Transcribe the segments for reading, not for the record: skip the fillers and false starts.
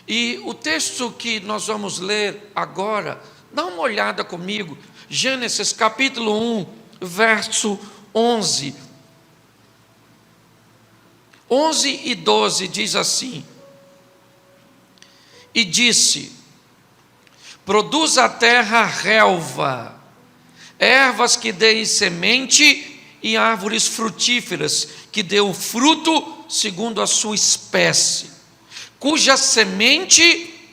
E o texto que nós vamos ler agora, dá uma olhada comigo, Gênesis capítulo 1, verso 11. 11 e 12 diz assim: E disse: produz a terra relva, ervas que deem semente, e árvores frutíferas que dêem fruto segundo a sua espécie, cuja semente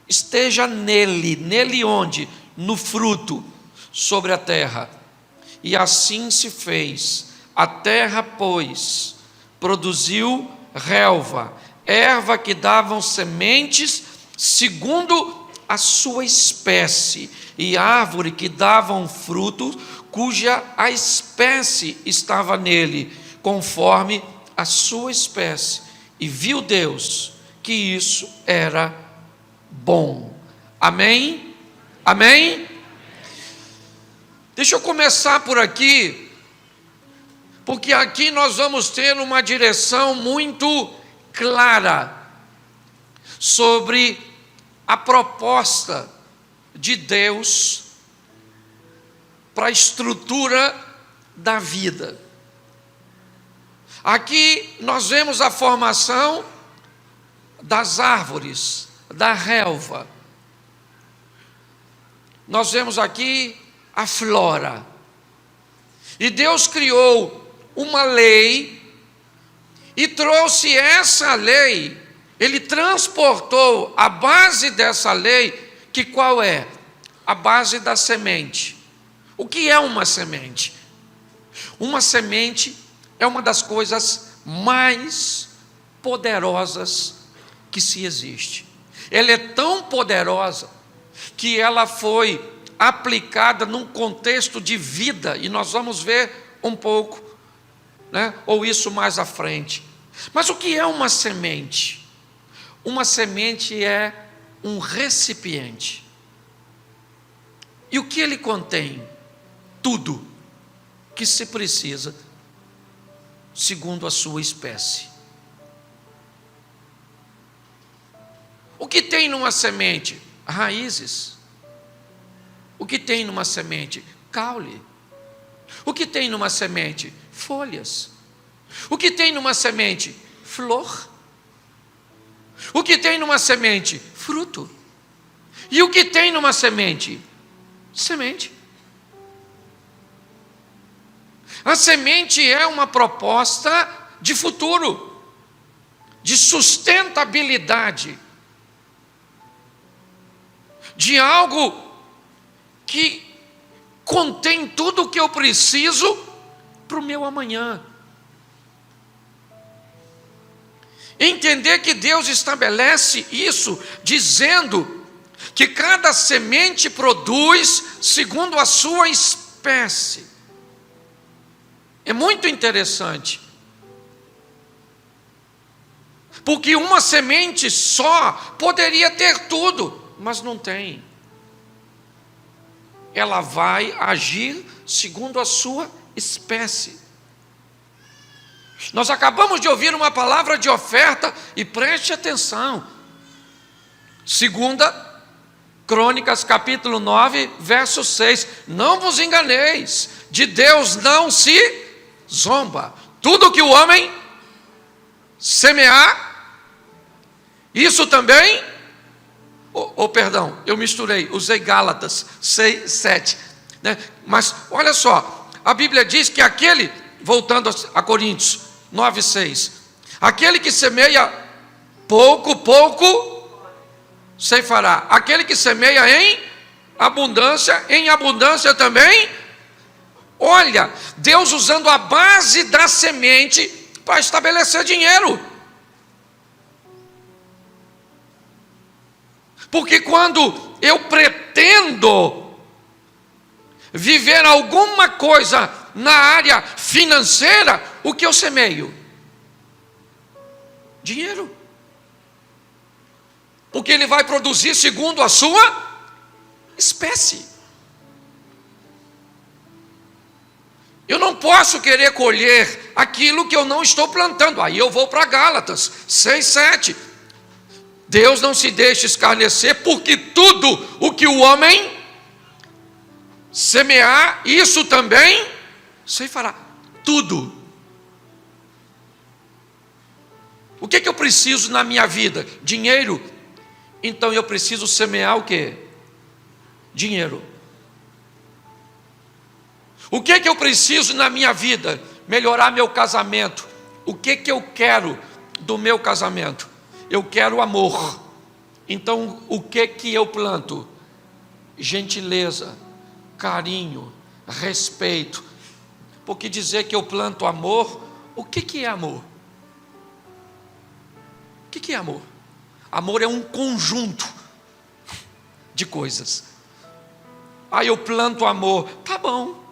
esteja nele onde? No fruto, sobre a terra. E assim se fez. A terra, pois, produziu relva, erva que davam sementes segundo a sua espécie, e árvore que davam fruto, cuja a espécie estava nele, conforme a sua espécie. E viu Deus que isso era bom. Amém? Amém? Deixa eu começar por aqui, porque aqui nós vamos ter uma direção muito clara sobre a proposta de Deus para a estrutura da vida. Aqui nós vemos a formação das árvores, da relva. Nós vemos aqui a flora. E Deus criou uma lei e trouxe essa lei, Ele transportou a base dessa lei, que qual é? A base da semente. O que é uma semente? Uma semente é uma das coisas mais poderosas que se existe. Ela é tão poderosa que ela foi aplicada num contexto de vida, e nós vamos ver um pouco, ou isso mais à frente. Mas o que é uma semente? Uma semente é um recipiente. E o que ele contém? Tudo que se precisa, segundo a sua espécie. O que tem numa semente? Raízes. O que tem numa semente? Caule. O que tem numa semente? Folhas. O que tem numa semente? Flor. O que tem numa semente? Fruto. E o que tem numa semente? Semente. A semente é uma proposta de futuro, de sustentabilidade, de algo que contém tudo o que eu preciso para o meu amanhã. Entender que Deus estabelece isso, dizendo que cada semente produz segundo a sua espécie. É muito interessante, porque uma semente só poderia ter tudo, mas não tem. Ela vai agir segundo a sua espécie. Nós acabamos de ouvir uma palavra de oferta, e preste atenção. 2 Crônicas capítulo 9, verso 6. Não vos enganeis, de Deus não se zomba. Tudo que o homem semear, isso também, perdão, eu misturei, usei Gálatas 6, 7, mas olha só, a Bíblia diz que aquele, voltando a Coríntios 9, 6, aquele que semeia pouco, ceifará. Aquele que semeia em abundância também. Olha, Deus usando a base da semente para estabelecer dinheiro. Porque quando eu pretendo viver alguma coisa na área financeira, o que eu semeio? Dinheiro. Porque ele vai produzir segundo a sua espécie. Eu não posso querer colher aquilo que eu não estou plantando. Aí eu vou para Gálatas 6, 7. Deus não se deixa escarnecer, porque tudo o que o homem semear, isso também se fará. Tudo. O que eu preciso na minha vida? Dinheiro. Então eu preciso semear o quê? Dinheiro. O que eu preciso na minha vida? Melhorar meu casamento. O que eu quero do meu casamento? Eu quero amor. Então o que eu planto? Gentileza, carinho, respeito. Porque dizer que eu planto amor, o que é amor? O que é amor? Amor é um conjunto de coisas. Aí eu planto amor, tá bom.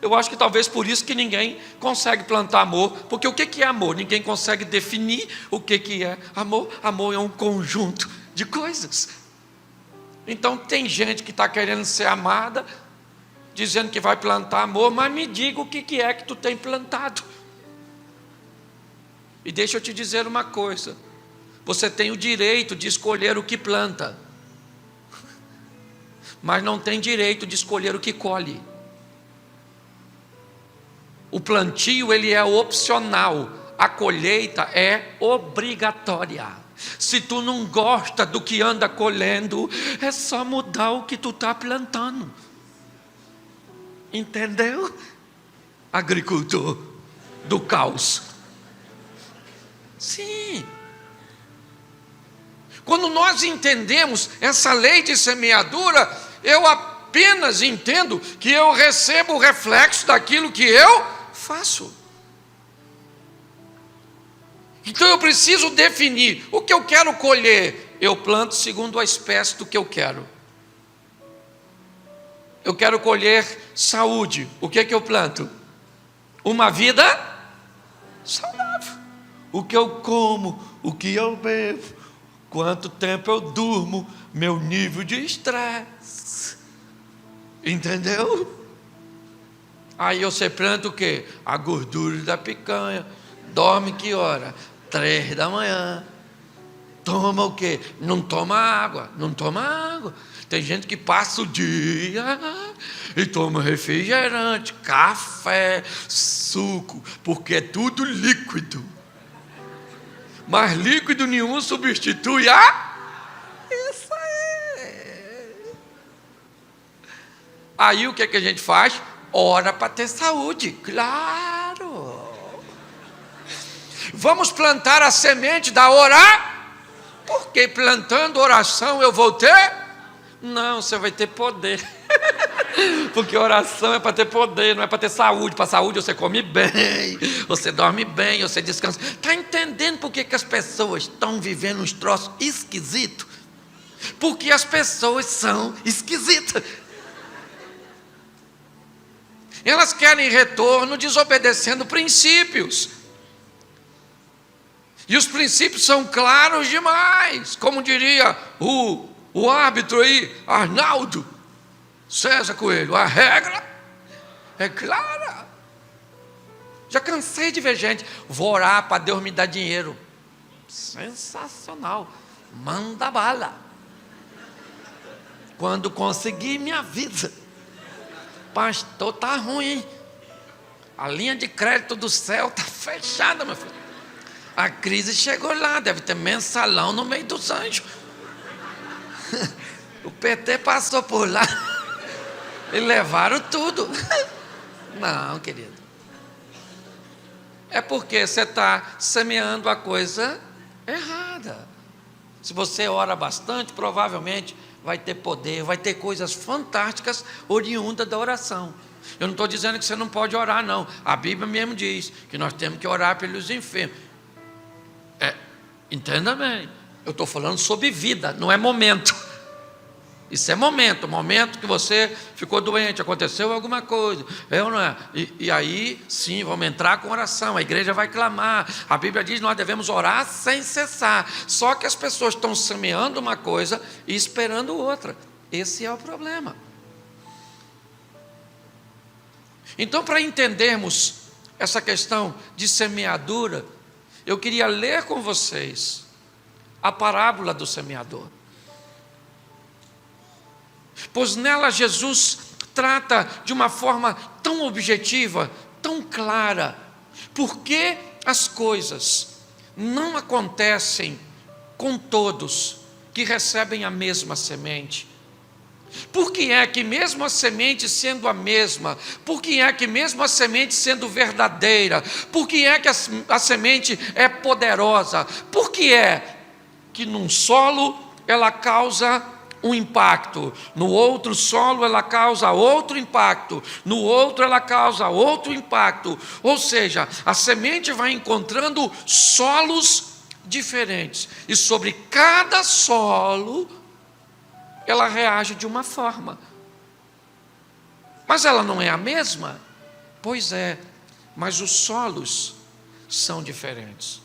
Eu acho que talvez por isso que ninguém consegue plantar amor, porque o que é amor? Ninguém consegue definir o que é amor. Amor é um conjunto de coisas. Então tem gente que está querendo ser amada, dizendo que vai plantar amor, mas me diga o que é que tu tem plantado. E deixa eu te dizer uma coisa, você tem o direito de escolher o que planta, mas não tem direito de escolher o que colhe. O plantio, ele é opcional, a colheita é obrigatória. Se tu não gosta do que anda colhendo, é só mudar o que tu está plantando. Entendeu? Agricultor do caos. Sim. Quando nós entendemos essa lei de semeadura, eu apenas entendo que eu recebo o reflexo daquilo que eu faço. Então eu preciso definir o que eu quero colher. Eu planto segundo a espécie do que eu quero. Eu quero colher saúde. O que eu planto? Uma vida saudável. O que eu como, o que eu bebo, quanto tempo eu durmo, meu nível de estresse. Entendeu? Aí você planta o quê? A gordura da picanha. Dorme que hora? 3 da manhã. Toma o quê? Não toma água. Não toma água. Tem gente que passa o dia e toma refrigerante, café, suco, porque é tudo líquido. Mas líquido nenhum substitui isso aí. Aí o que a gente faz? Ora para ter saúde, claro. Vamos plantar a semente da orar, porque plantando oração eu vou ter? Não, você vai ter poder. Porque oração é para ter poder, não é para ter saúde. Para saúde você come bem, você dorme bem, você descansa. Está entendendo por que as pessoas estão vivendo uns troços esquisitos? Porque as pessoas são esquisitas. Elas querem retorno desobedecendo princípios. E os princípios são claros demais. Como diria o árbitro aí, Arnaldo César Coelho, a regra é clara. Já cansei de ver gente, vou orar para Deus me dar dinheiro. Sensacional. Manda bala. Quando conseguir, me avisa. Pastor, tá ruim, hein? A linha de crédito do céu está fechada, meu filho. A crise chegou lá, deve ter mensalão no meio dos anjos. O PT passou por lá e levaram tudo. Não, querido. É porque você está semeando a coisa errada. Se você ora bastante, provavelmente vai ter poder, vai ter coisas fantásticas oriundas da oração. Eu não estou dizendo que você não pode orar, não. A Bíblia mesmo diz que nós temos que orar pelos enfermos. Entenda bem. Eu estou falando sobre vida, não é momento. Isso é momento que você ficou doente, aconteceu alguma coisa, não é? E aí, sim, vamos entrar com oração, a igreja vai clamar, a Bíblia diz que nós devemos orar sem cessar, só que as pessoas estão semeando uma coisa e esperando outra, esse é o problema. Então, para entendermos essa questão de semeadura, eu queria ler com vocês a parábola do semeador. Pois nela Jesus trata de uma forma tão objetiva, tão clara, por que as coisas não acontecem com todos que recebem a mesma semente. Por que é que mesmo a semente sendo a mesma, por que é que mesmo a semente sendo verdadeira, por que é que a semente é poderosa, por que é que num solo ela causa um impacto, no outro solo ela causa outro impacto, no outro ela causa outro impacto, ou seja, a semente vai encontrando solos diferentes, e sobre cada solo ela reage de uma forma. Mas ela não é a mesma? Pois é, mas os solos são diferentes.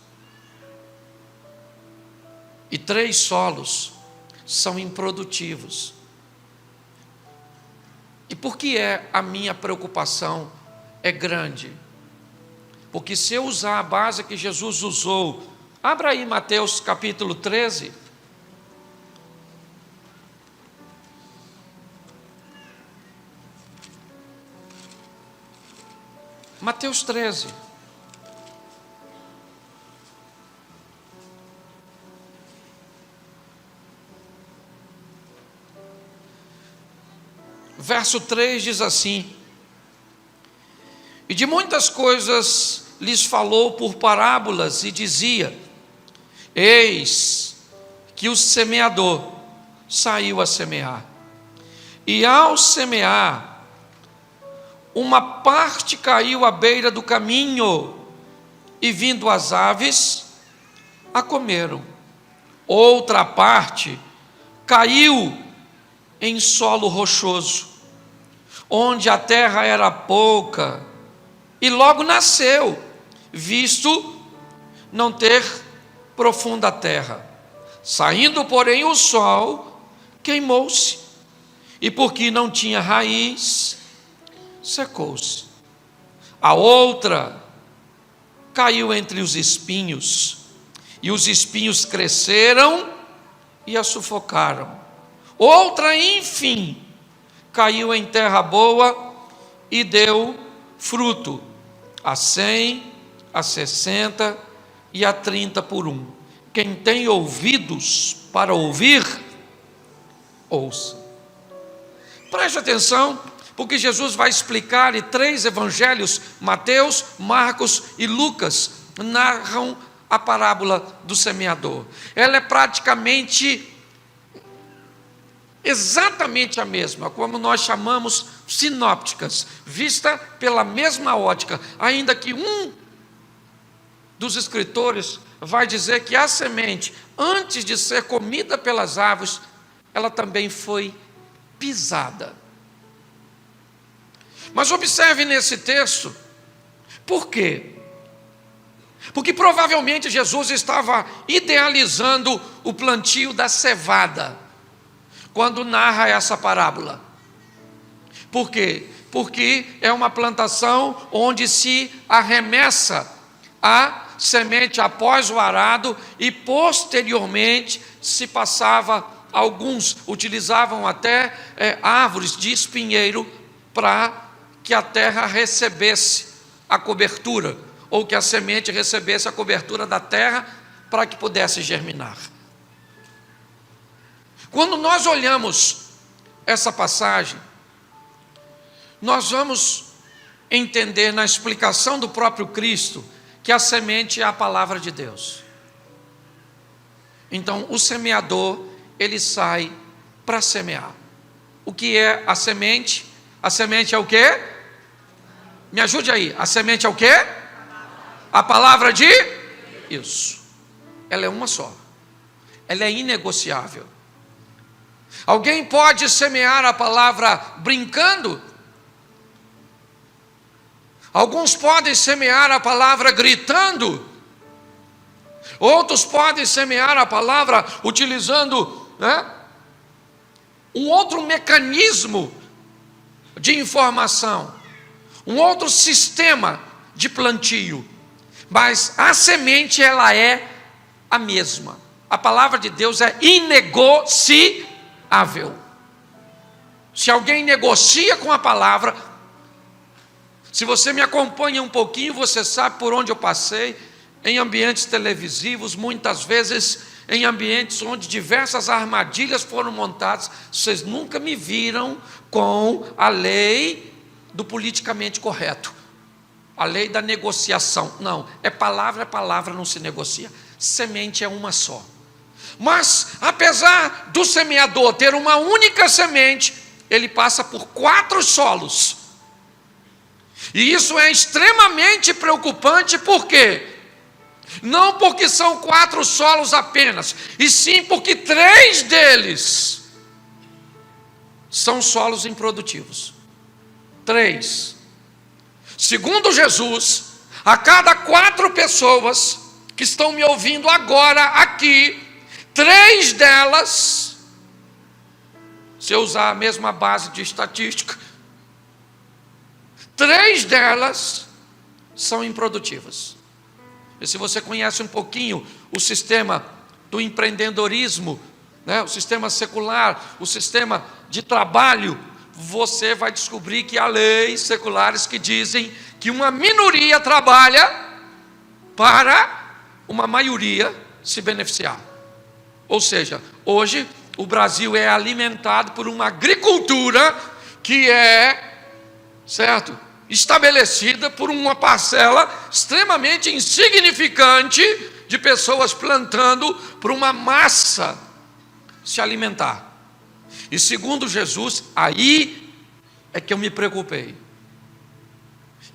E 3 solos são improdutivos. E por que a minha preocupação é grande? Porque se eu usar a base que Jesus usou, abra aí Mateus capítulo 13. Mateus 13. Verso 3 diz assim: e de muitas coisas lhes falou por parábolas, e dizia: eis que o semeador saiu a semear. E ao semear, uma parte caiu à beira do caminho, e vindo as aves, a comeram. Outra parte caiu em solo rochoso, onde a terra era pouca, e logo nasceu, visto não ter profunda terra. Saindo, porém, o sol, queimou-se, e porque não tinha raiz, secou-se. A outra caiu entre os espinhos, e os espinhos cresceram e a sufocaram. Outra, enfim, caiu em terra boa e deu fruto, a 100, a 60 e a 30 por 1. Quem tem ouvidos para ouvir, ouça. Preste atenção, porque Jesus vai explicar, e 3 evangelhos, Mateus, Marcos e Lucas, narram a parábola do semeador. Ela é praticamente exatamente a mesma, como nós chamamos sinópticas, vista pela mesma ótica, ainda que um dos escritores vai dizer que a semente, antes de ser comida pelas aves, ela também foi pisada. Mas observe nesse texto, por quê? Porque provavelmente Jesus estava idealizando o plantio da cevada, quando narra essa parábola. Por quê? Porque é uma plantação onde se arremessa a semente após o arado, e posteriormente se passava, alguns utilizavam até árvores de espinheiro para que a terra recebesse a cobertura, ou que a semente recebesse a cobertura da terra para que pudesse germinar. Quando nós olhamos essa passagem, nós vamos entender na explicação do próprio Cristo que a semente é a palavra de Deus. Então, o semeador, ele sai para semear. O que é a semente? A semente é o quê? Me ajude aí. A semente é o quê? A palavra de? Isso. Ela é uma só. Ela é inegociável. Alguém pode semear a palavra brincando? Alguns podem semear a palavra gritando. Outros podem semear a palavra utilizando, um outro mecanismo de informação, um outro sistema de plantio. Mas a semente, ela é a mesma. A palavra de Deus é inegociável. Se alguém negocia com a palavra, se você me acompanha um pouquinho, você sabe por onde eu passei, em ambientes televisivos, muitas vezes em ambientes onde diversas armadilhas foram montadas. Vocês nunca me viram com a lei do politicamente correto, a lei da negociação. Não, é palavra, não se negocia. Semente é uma só. Mas, apesar do semeador ter uma única semente, ele passa por 4 solos. E isso é extremamente preocupante, por quê? Não porque são 4 solos apenas, e sim porque 3 deles são solos improdutivos. 3. Segundo Jesus, a cada 4 pessoas que estão me ouvindo agora aqui, 3 delas, se eu usar a mesma base de estatística, 3 delas são improdutivas. E se você conhece um pouquinho o sistema do empreendedorismo, né, o sistema secular, o sistema de trabalho, você vai descobrir que há leis seculares que dizem que uma minoria trabalha para uma maioria se beneficiar. Ou seja, hoje o Brasil é alimentado por uma agricultura que é, certo, estabelecida por uma parcela extremamente insignificante de pessoas plantando para uma massa se alimentar. E segundo Jesus, aí é que eu me preocupei.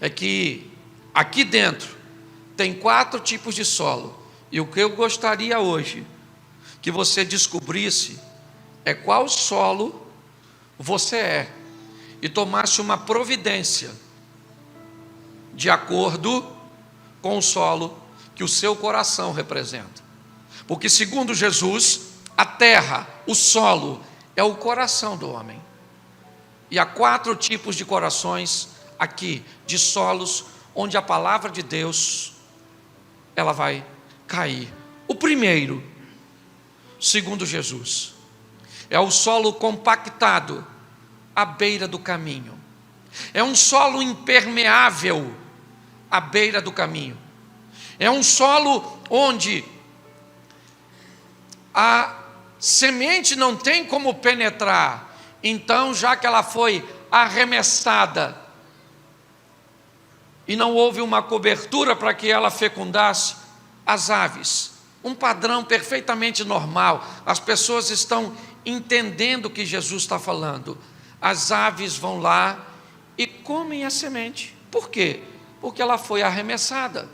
É que aqui dentro tem 4 tipos de solo. E o que eu gostaria hoje que você descobrisse é qual solo você é, e tomasse uma providência de acordo com o solo que o seu coração representa. Porque segundo Jesus, a terra, o solo, é o coração do homem. E há 4 tipos de corações aqui, de solos, onde a palavra de Deus, ela vai cair. O primeiro, segundo Jesus, é o solo compactado à beira do caminho. É um solo impermeável à beira do caminho. É um solo onde a semente não tem como penetrar. Então, já que ela foi arremessada e não houve uma cobertura para que ela fecundasse, as aves, um padrão perfeitamente normal, as pessoas estão entendendo o que Jesus está falando. As aves vão lá e comem a semente. Por quê? Porque ela foi arremessada.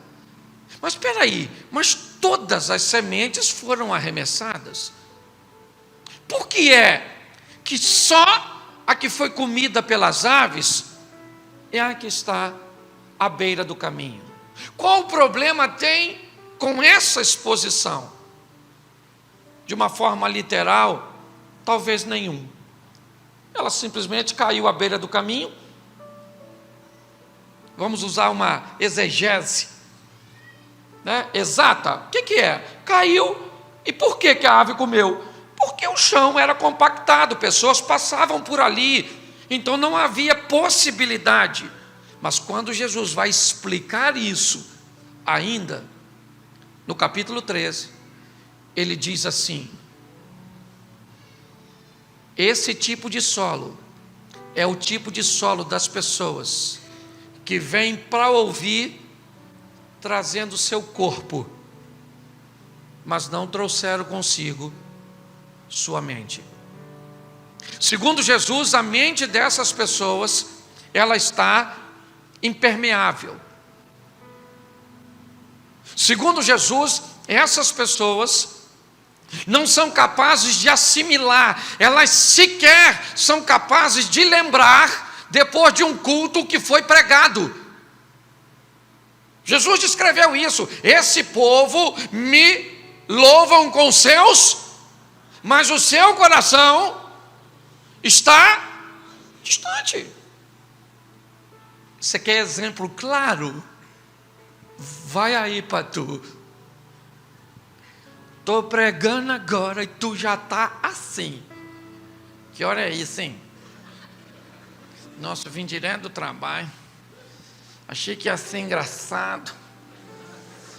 Mas espera aí, mas todas as sementes foram arremessadas? Por que é que só a que foi comida pelas aves é a que está à beira do caminho? Qual o problema tem com essa exposição? De uma forma literal, talvez nenhum. Ela simplesmente caiu à beira do caminho. Vamos usar uma exegese, né, exata. O que é? Caiu. E por que a ave comeu? Porque o chão era compactado, pessoas passavam por ali, então não havia possibilidade. Mas quando Jesus vai explicar isso, ainda no capítulo 13, ele diz assim: esse tipo de solo é o tipo de solo das pessoas que vêm para ouvir, trazendo seu corpo, mas não trouxeram consigo sua mente. Segundo Jesus, a mente dessas pessoas, ela está impermeável. Segundo Jesus, essas pessoas não são capazes de assimilar, elas sequer são capazes de lembrar depois de um culto que foi pregado. Jesus descreveu isso: esse povo me louvam com seus, mas o seu coração está distante. Você quer exemplo claro? Vai aí para tu. Estou pregando agora e tu já está assim. Que hora é isso, hein? Nossa, eu vim direto do trabalho. Achei que ia ser engraçado.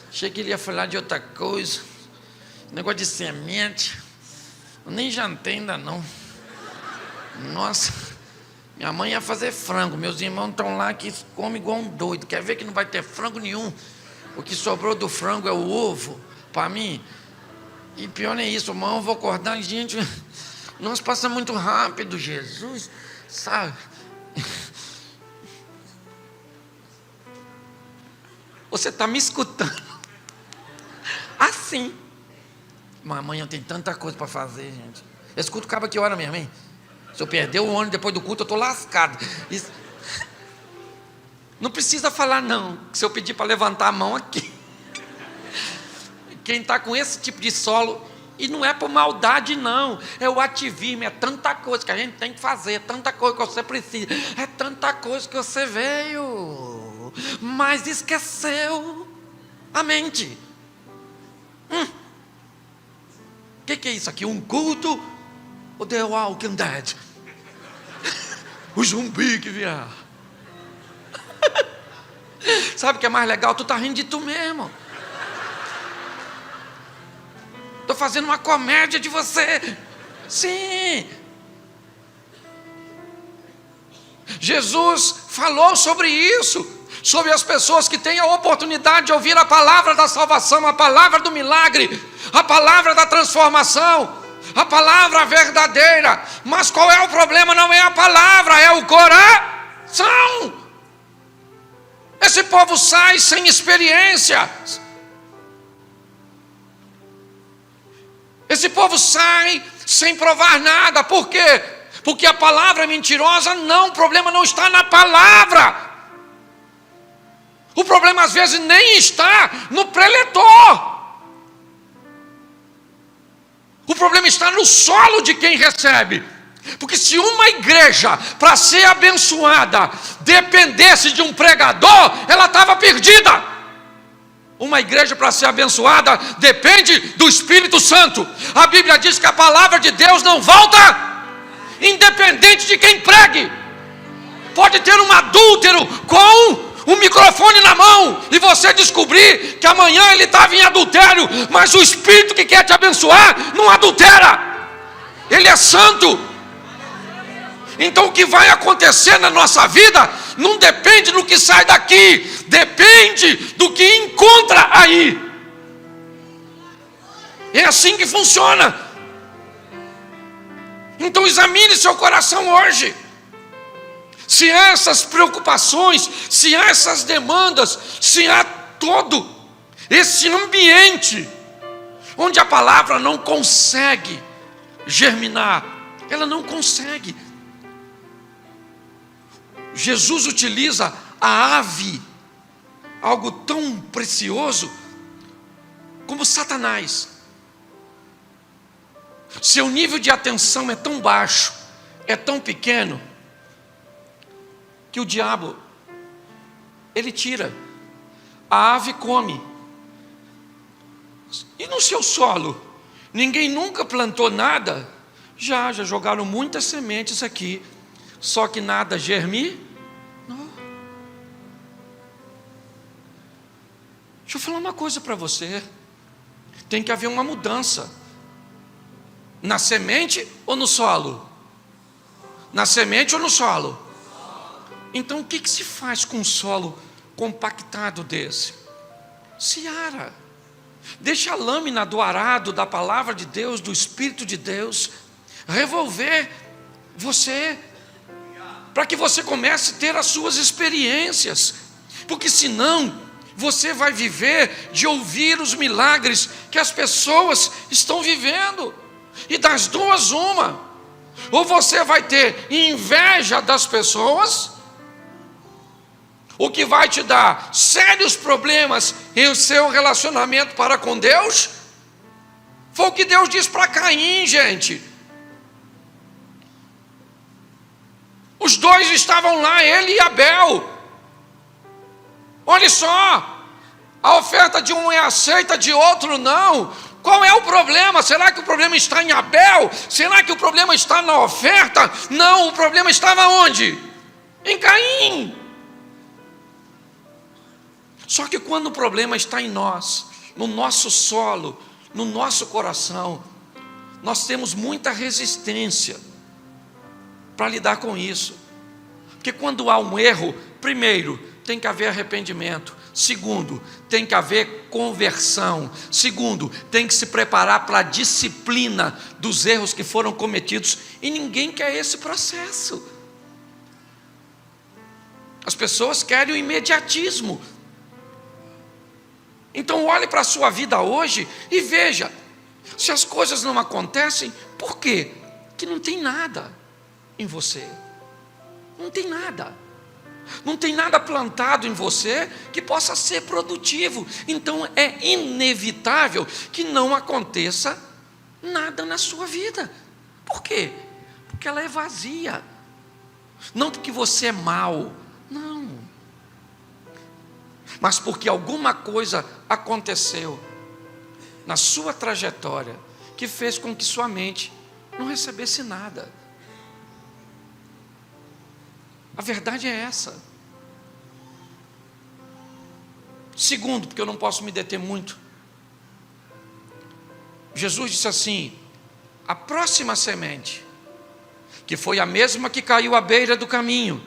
Achei que ele ia falar de outra coisa. Negócio de semente. Eu nem jantei ainda não. Nossa, minha mãe ia fazer frango. Meus irmãos estão lá que comem igual um doido. Quer ver que não vai ter frango nenhum? O que sobrou do frango é o ovo. Para mim. E pior é isso, amanhã eu vou acordar e, gente, nossa, passa muito rápido, Jesus, sabe? Você está me escutando assim. Mas amanhã tem tanta coisa para fazer, gente. Eu escuto acaba que hora mesmo, hein? Se eu perder o ônibus depois do culto, eu estou lascado. Isso... Não precisa falar não, se eu pedir para levantar a mão aqui. Quem está com esse tipo de solo, e não é por maldade não, é o ativismo, é tanta coisa que a gente tem que fazer, é tanta coisa que você precisa, é tanta coisa que você veio, mas esqueceu a mente. O que é isso aqui? Um culto? Ou The Walking Dead? O zumbi que vier. Sabe o que é mais legal? Tu está rindo de tu mesmo. Estou fazendo uma comédia de você. Sim. Jesus falou sobre isso, sobre as pessoas que têm a oportunidade de ouvir a palavra da salvação, a palavra do milagre, a palavra da transformação, a palavra verdadeira. Mas qual é o problema? Não é a palavra, é o coração. Esse povo sai sem experiência. Esse povo sai sem provar nada. Por quê? Porque a palavra é mentirosa. Não, o problema não está na palavra. O problema às vezes nem está no preletor. O problema está no solo de quem recebe. Porque se uma igreja, para ser abençoada, dependesse de um pregador, ela estava perdida. Uma igreja, para ser abençoada, depende do Espírito Santo. A Bíblia diz que a palavra de Deus não volta, independente de quem pregue. Pode ter um adúltero com um microfone na mão e você descobrir que amanhã ele estava em adultério, mas o Espírito que quer te abençoar não adultera. Ele é santo. Então o que vai acontecer na nossa vida não depende do que sai daqui, depende do que encontra aí. É assim que funciona. Então examine seu coração hoje. Se há essas preocupações, se há essas demandas, se há todo esse ambiente onde a palavra não consegue germinar, ela não consegue. Jesus utiliza a ave, algo tão precioso, como Satanás. Seu nível de atenção é tão baixo, é tão pequeno, que o diabo, ele tira. A ave come. E no seu solo, ninguém nunca plantou nada. Já jogaram muitas sementes aqui, só que nada germinou. Deixa eu falar uma coisa para você. Tem que haver uma mudança. Na semente ou no solo? Na semente ou no solo? Então o que se faz com um solo compactado desse? Se ara. Deixa a lâmina do arado da palavra de Deus, do Espírito de Deus, revolver você, para que você comece a ter as suas experiências. Porque senão você vai viver de ouvir os milagres que as pessoas estão vivendo. E das duas uma. Ou você vai ter inveja das pessoas, o que vai te dar sérios problemas em seu relacionamento para com Deus. Foi o que Deus disse para Caim, gente. Os dois estavam lá, ele e Abel. Olha só, a oferta de um é aceita, de outro não. Qual é o problema? Será que o problema está em Abel? Será que o problema está na oferta? Não, o problema estava onde? Em Caim. Só que quando o problema está em nós, no nosso solo, no nosso coração, nós temos muita resistência para lidar com isso. Porque quando há um erro, primeiro, tem que haver arrependimento. Segundo, tem que haver conversão. Segundo, tem que se preparar para a disciplina dos erros que foram cometidos. E ninguém quer esse processo. As pessoas querem o imediatismo. Então olhe para a sua vida hoje e veja, se as coisas não acontecem, por quê? Que não tem nada em você. Não tem nada. Não tem nada plantado em você que possa ser produtivo. Então é inevitável que não aconteça nada na sua vida. Por quê? Porque ela é vazia. Não porque você é mau, não. Mas porque alguma coisa aconteceu na sua trajetória que fez com que sua mente não recebesse nada. A verdade é essa. Segundo, porque eu não posso me deter muito, Jesus disse assim: a próxima semente, que foi a mesma que caiu à beira do caminho,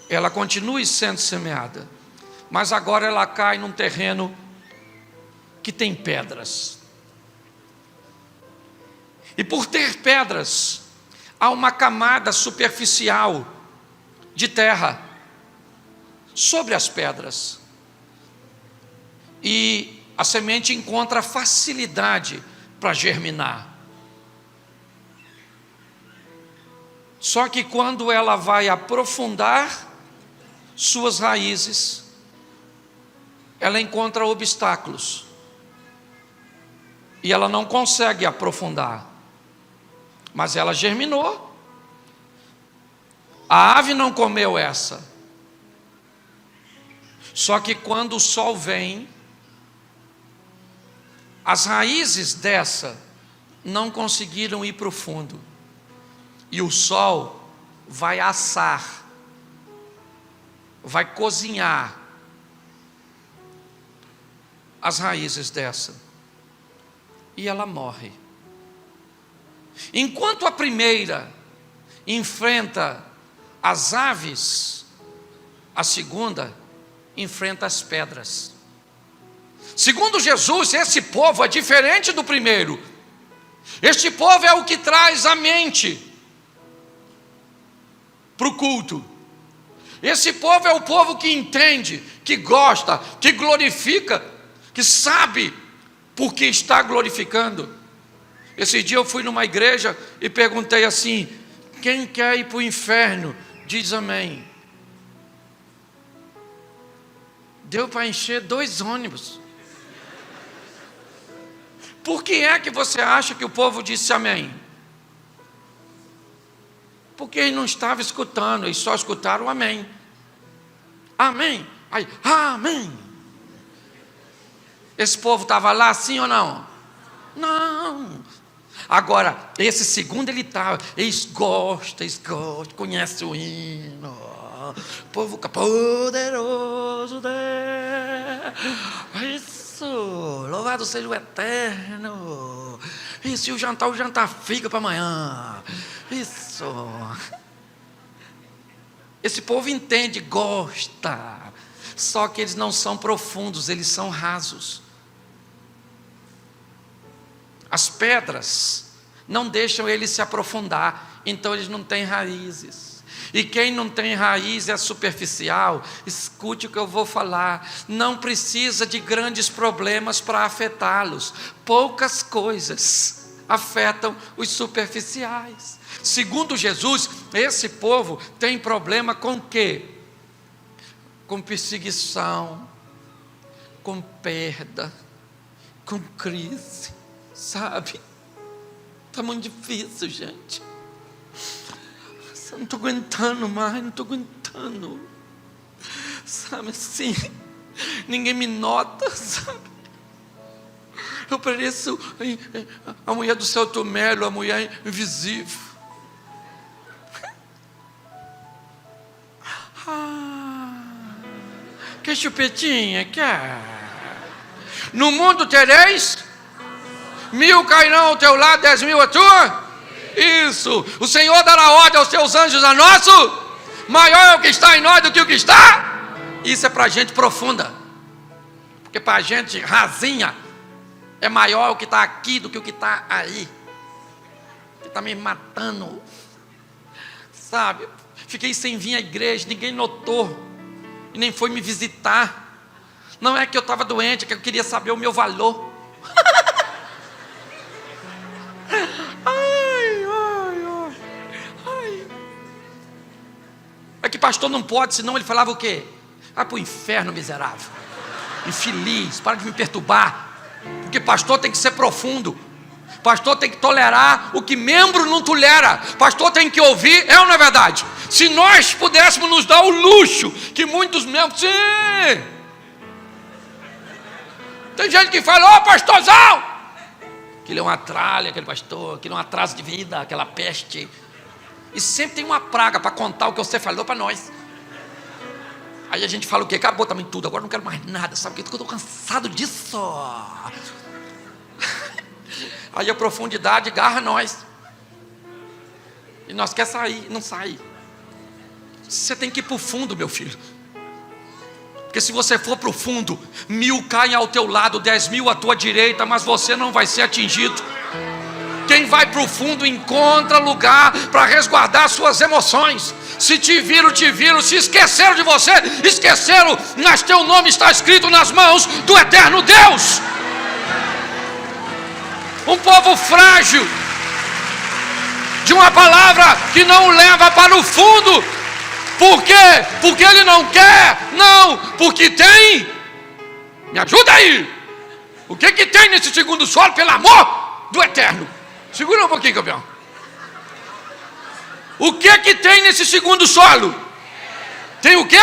ela continue sendo semeada, mas agora ela cai num terreno que tem pedras. E por ter pedras, há uma camada superficial de terra sobre as pedras. E a semente encontra facilidade para germinar. Só que quando ela vai aprofundar suas raízes, ela encontra obstáculos. E ela não consegue aprofundar. Mas ela germinou. A ave não comeu essa. Só que quando o sol vem, as raízes dessa não conseguiram ir para o fundo. E o sol vai assar, vai cozinhar as raízes dessa. E ela morre. Enquanto a primeira enfrenta as aves, a segunda enfrenta as pedras. Segundo Jesus, esse povo é diferente do primeiro. Este povo é o que traz a mente para o culto. Esse povo é o povo que entende, que gosta, que glorifica, que sabe por que está glorificando. Esse dia eu fui numa igreja e perguntei assim: quem quer ir para o inferno? Diz amém. Deu para encher 2 ônibus. Por que é que você acha que o povo disse amém? Porque eles não estavam escutando, eles só escutaram amém. Amém. Aí, amém. Esse povo estava lá, sim ou não? Não. Agora, esse segundo ele estava, eles gostam, conhecem o hino. O povo poderoso Deus. Isso, louvado seja o eterno. Isso, e o jantar fica para amanhã. Isso. Esse povo entende, gosta. Só que eles não são profundos, eles são rasos. As pedras não deixam eles se aprofundar, então eles não têm raízes. E quem não tem raiz é superficial. Escute o que eu vou falar. Não precisa de grandes problemas para afetá-los. Poucas coisas afetam os superficiais. Segundo Jesus, esse povo tem problema com o quê? Com perseguição, com perda, com crise, sabe? Está muito difícil, gente. Eu não estou aguentando mais, não estou aguentando. Sabe assim, ninguém me nota, sabe? Eu pareço a mulher do Celto Melo, a mulher invisível. Que chupetinha, quer? No mundo tereis 1000 cairão ao teu lado, 10.000 à tua. Isso. O Senhor dará ordem aos seus anjos a nosso. Maior é o que está em nós do que o que está. Isso é para gente profunda. Porque para gente rasinha é maior o que está aqui do que o que está aí. Que está me matando. Sabe? Fiquei sem vir à igreja, ninguém notou. E nem foi me visitar. Não é que eu estava doente, é que eu queria saber o meu valor. Ai. É que pastor não pode, senão ele falava o quê? Vai para o inferno, miserável. Infeliz, para de me perturbar. Porque pastor tem que ser profundo. Pastor tem que tolerar o que membro não tolera. Pastor tem que ouvir, é ou não é verdade? Se nós pudéssemos nos dar o luxo que muitos membros... Sim! Tem gente que fala, pastorzão! Aquele é uma tralha, aquele pastor, aquele é um atraso de vida, aquela peste. E sempre tem uma praga para contar o que você falou para nós. Aí a gente fala o quê? Acabou também tudo, agora não quero mais nada, sabe? Porque eu estou cansado disso. Aí a profundidade agarra nós. E nós quer sair, não sai. Você tem que ir para o fundo, meu filho. Porque se você for para o fundo, 1000 caem ao teu lado, 10.000 à tua direita, mas você não vai ser atingido. Quem vai para o fundo encontra lugar para resguardar suas emoções. Se te viram, se esqueceram de você, esqueceram, mas teu nome está escrito nas mãos do eterno Deus. Um povo frágil, de uma palavra que não o leva para o fundo. Por quê? Porque ele não quer? Não, porque tem. Me ajuda aí. O que tem nesse segundo solo, pelo amor do eterno? Segura um pouquinho, campeão. O que tem nesse segundo solo? Tem o quê?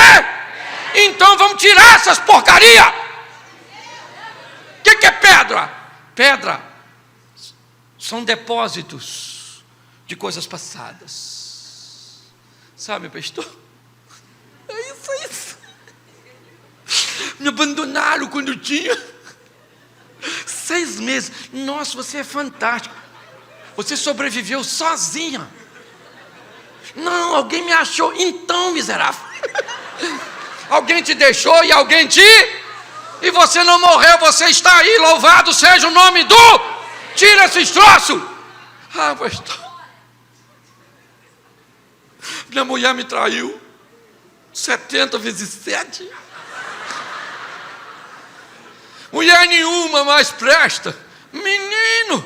Então vamos tirar essas porcaria. O que é pedra? Pedra são depósitos de coisas passadas. Sabe, pastor? É isso. Me abandonaram quando eu tinha 6 meses. Nossa, você é fantástico. Você sobreviveu sozinha. Não, alguém me achou. Então, miserável. Alguém te deixou e alguém te... E você não morreu, você está aí. Louvado seja o nome do... Tira esses troços. Pastor, minha mulher me traiu 70 vezes 7. Mulher nenhuma mais presta. Menino,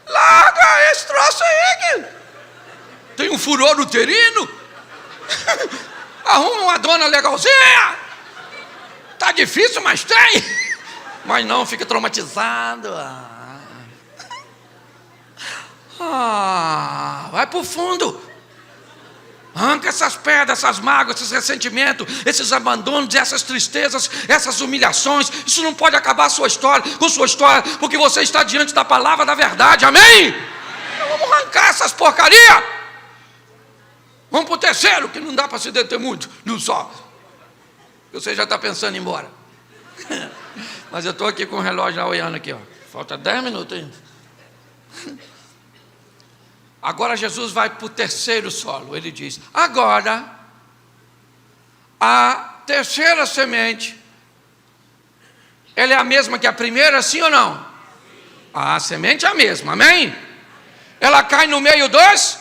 larga esse troço aí, que tem um furor uterino. Arruma uma dona legalzinha. Tá difícil, mas tem. Mas não, fica traumatizado. Vai para o fundo. Arranca essas pedras, essas mágoas, esses ressentimentos, esses abandonos, essas tristezas, essas humilhações. Isso não pode acabar com sua história, porque você está diante da palavra da verdade. Amém? Então vamos arrancar essas porcarias. Vamos para o terceiro, que não dá para se deter muito num só. Você já está pensando em ir embora. Mas eu estou aqui com o relógio já olhando aqui, ó. Falta 10 minutos ainda. Agora Jesus vai para o terceiro solo. Ele diz, agora a terceira semente, ela é a mesma que a primeira, sim ou não? A semente é a mesma, amém? Ela cai no meio dos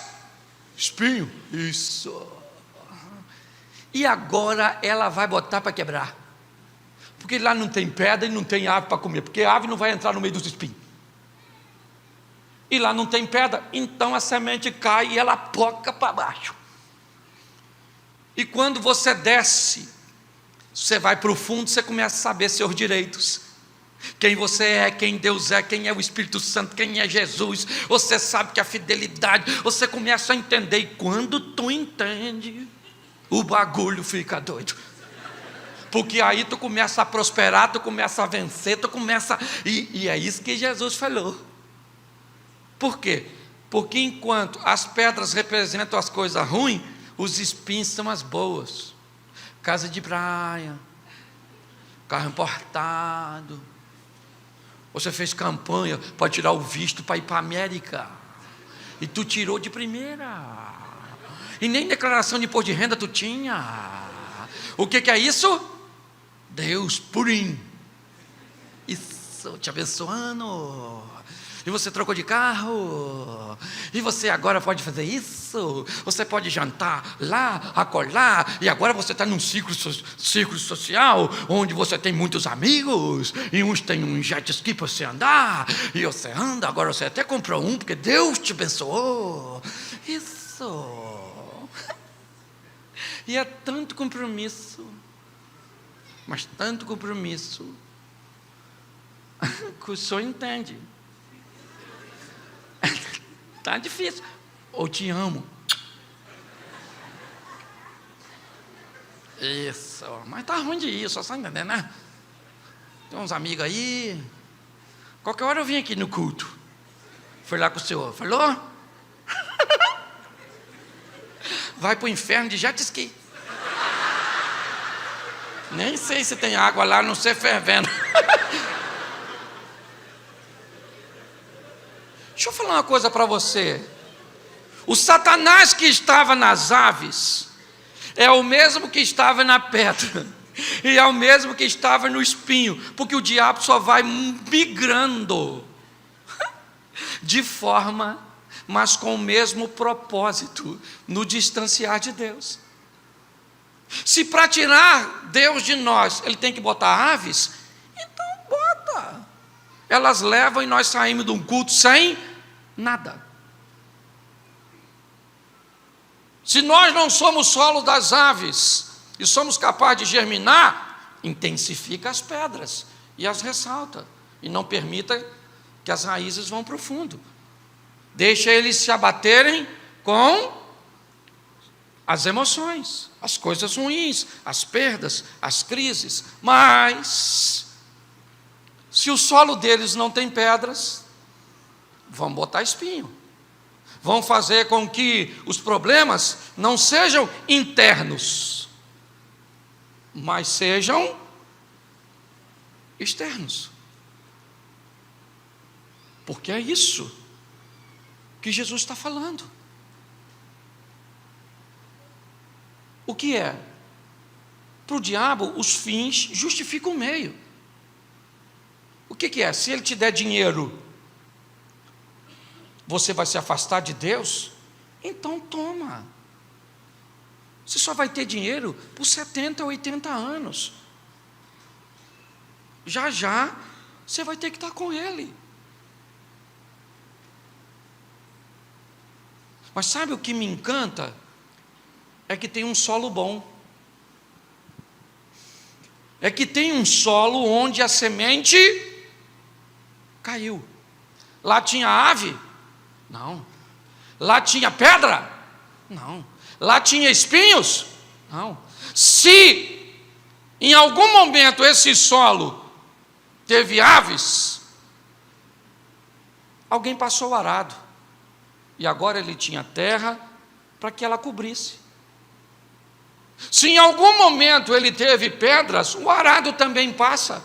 espinhos. Isso. E agora ela vai botar para quebrar. Porque lá não tem pedra e não tem ave para comer. Porque a ave não vai entrar no meio dos espinhos. E lá não tem pedra. Então a semente cai e ela poca para baixo. E quando você desce, você vai para o fundo, você começa a saber seus direitos. Quem você é, quem Deus é, quem é o Espírito Santo, quem é Jesus. Você sabe que a fidelidade, você começa a entender. E quando tu entende, o bagulho fica doido. Porque aí tu começa a prosperar, tu começa a vencer, tu começa... E é isso que Jesus falou. Por quê? Porque enquanto as pedras representam as coisas ruins, os espinhos são as boas. Casa de praia, carro importado. Você fez campanha para tirar o visto para ir para a América. E tu tirou de primeira. E nem declaração de imposto de renda tu tinha. O que é isso? Deus purim. Isso, te abençoando. E você trocou de carro. E você agora pode fazer isso. Você pode jantar lá, acolá. E agora você está num círculo social, onde você tem muitos amigos. E uns têm um jet ski para você andar. E você anda, agora você até comprou um, porque Deus te abençoou. Isso. E é tanto compromisso. Mas tanto compromisso. Que o senhor entende. Tá difícil. Ou te amo. Isso. Mas tá ruim de ir, só está entendendo, né? Tem uns amigos aí. Qualquer hora eu vim aqui no culto. Foi lá com o senhor. Falou? Vai pro inferno de jet ski. Nem sei se tem água lá, não sei fervendo. Deixa eu falar uma coisa para você. O Satanás que estava nas aves é o mesmo que estava na pedra. E é o mesmo que estava no espinho. Porque o diabo só vai migrando de forma, mas com o mesmo propósito, no distanciar de Deus. Se para tirar Deus de nós, ele tem que botar aves, então bota. Elas levam e nós saímos de um culto sem nada. Se nós não somos solo das aves e somos capazes de germinar, intensifica as pedras e as ressalta. E não permita que as raízes vão para o fundo. Deixa eles se abaterem com as emoções, as coisas ruins, as perdas, as crises. Mas, se o solo deles não tem pedras, vão botar espinho. Vão fazer com que os problemas não sejam internos, mas sejam externos. Porque é isso que Jesus está falando. O que é? Para o diabo, os fins justificam o meio. O que é? Se ele te der dinheiro, você vai se afastar de Deus? Então toma. Você só vai ter dinheiro por 70, 80 anos. Já já, você vai ter que estar com ele. Mas sabe o que me encanta? É que tem um solo bom. É que tem um solo onde a semente caiu. Lá tinha ave? Não. Lá tinha pedra? Não. Lá tinha espinhos? Não. Se em algum momento esse solo teve aves, alguém passou o arado. E agora ele tinha terra para que ela cobrisse. Se em algum momento ele teve pedras, o arado também passa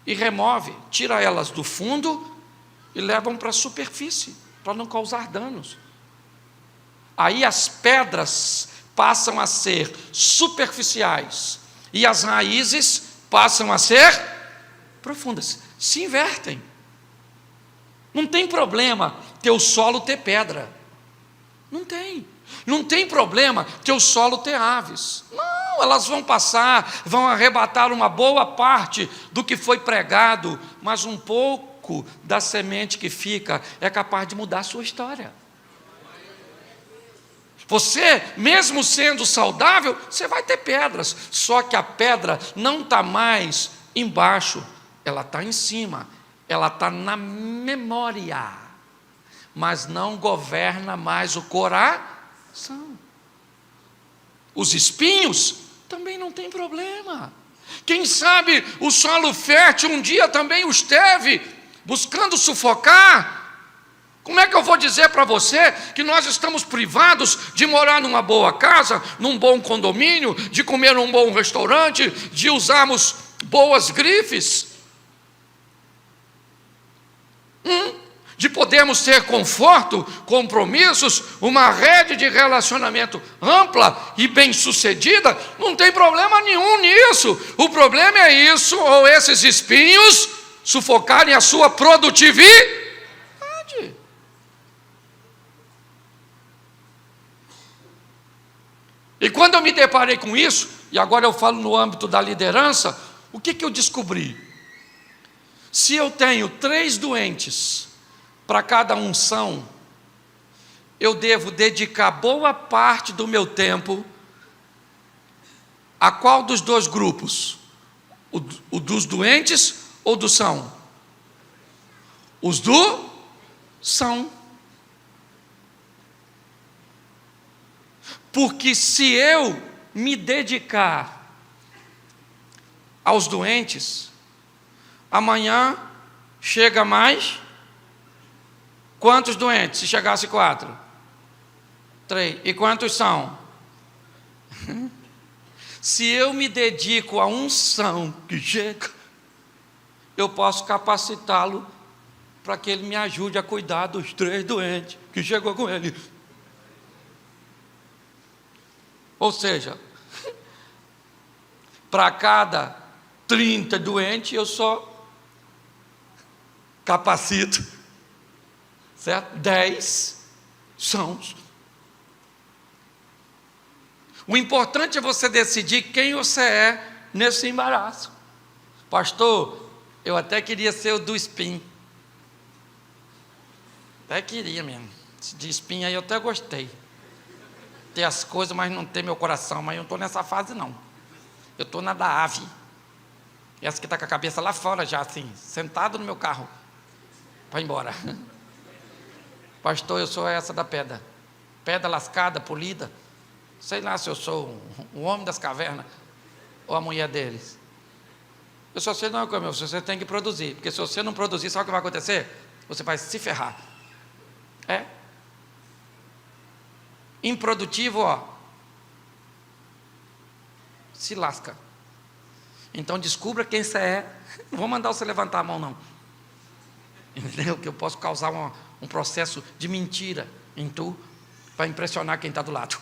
e remove, tira elas do fundo e levam para a superfície, para não causar danos. Aí as pedras passam a ser superficiais e as raízes passam a ser profundas, se invertem. Não tem problema teu solo ter pedra, não tem. Não tem problema teu solo ter aves. Não, elas vão passar, vão arrebatar uma boa parte do que foi pregado, mas um pouco da semente que fica é capaz de mudar a sua história. Você, mesmo sendo saudável, você vai ter pedras, só que a pedra não está mais embaixo, ela está em cima, ela está na memória, mas não governa mais o coração. Os espinhos também não tem problema. Quem sabe o solo fértil um dia também os teve, buscando sufocar. Como é que eu vou dizer para você que nós estamos privados de morar numa boa casa, num bom condomínio, de comer num bom restaurante, de usarmos boas grifes? De podermos ter conforto, compromissos, uma rede de relacionamento ampla e bem-sucedida? Não tem problema nenhum nisso. O problema é isso, ou esses espinhos sufocarem a sua produtividade. E quando eu me deparei com isso, e agora eu falo no âmbito da liderança, o que eu descobri? Se eu tenho 3 doentes para cada unção, eu devo dedicar boa parte do meu tempo a qual dos 2 grupos? O dos doentes ou do são? Os do são. Porque se eu me dedicar aos doentes, amanhã chega mais. Quantos doentes? Se chegasse 4? 3. E quantos são? Se eu me dedico à unção que chega, eu posso capacitá-lo para que ele me ajude a cuidar dos 3 doentes que chegou com ele. Ou seja, para cada 30 doentes, eu só capacito, certo? 10 sãos. O importante é você decidir quem você é nesse embaraço. Pastor, eu até queria ser o do espinho. Até queria mesmo. De espinho aí eu até gostei. Ter as coisas, mas não ter meu coração. Mas eu não estou nessa fase, não. Eu estou na da ave. Essa que está com a cabeça lá fora já, assim, sentado no meu carro, para ir embora. Pastor, eu sou essa da pedra. Pedra lascada, polida. Sei lá se eu sou o homem das cavernas ou a mulher deles. Eu só sei, não, meu, você tem que produzir. Porque se você não produzir, sabe o que vai acontecer? Você vai se ferrar. É? Improdutivo, ó, se lasca. Então descubra quem você é. Não vou mandar você levantar a mão, não. Entendeu? Que eu posso causar um processo de mentira em tu, para impressionar quem está do lado.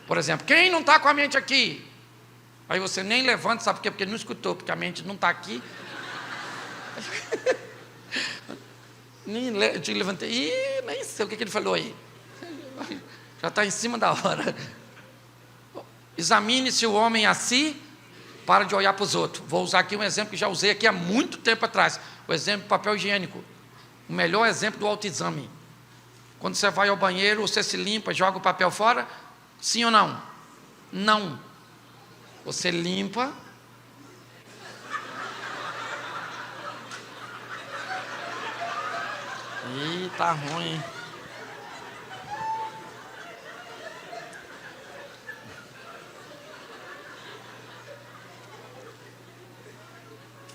Por exemplo, quem não está com a mente aqui? Aí você nem levanta, sabe por quê? Porque não escutou, porque a mente não está aqui. Nem levantei. Ih, nem sei o que ele falou aí. Já está em cima da hora. Examine-se o homem a si, para de olhar para os outros. Vou usar aqui um exemplo que já usei aqui há muito tempo atrás. O exemplo do papel higiênico. O melhor exemplo do autoexame. Quando você vai ao banheiro, você se limpa, joga o papel fora? Sim ou não? Não. Você limpa. Ih, tá ruim.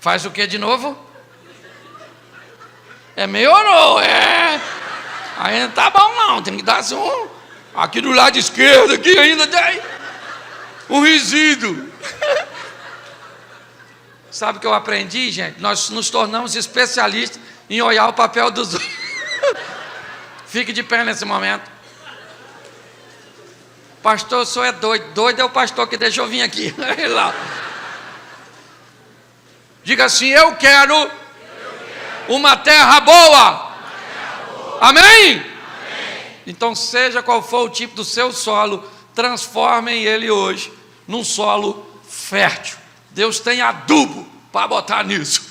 Faz o que de novo? É meio ou não? É. Aí não tá bom não, tem que dar assim um. Aqui do lado esquerdo, aqui ainda tem um resíduo. Sabe o que eu aprendi, gente? Nós nos tornamos especialistas em olhar o papel dos outros. Fique de pé nesse momento. Pastor, o senhor é doido. Doido é o pastor que deixou eu vir aqui. Lá. Diga assim, eu quero uma terra boa. Amém? Então, seja qual for o tipo do seu solo, transformem ele hoje num solo fértil. Deus tem adubo para botar nisso.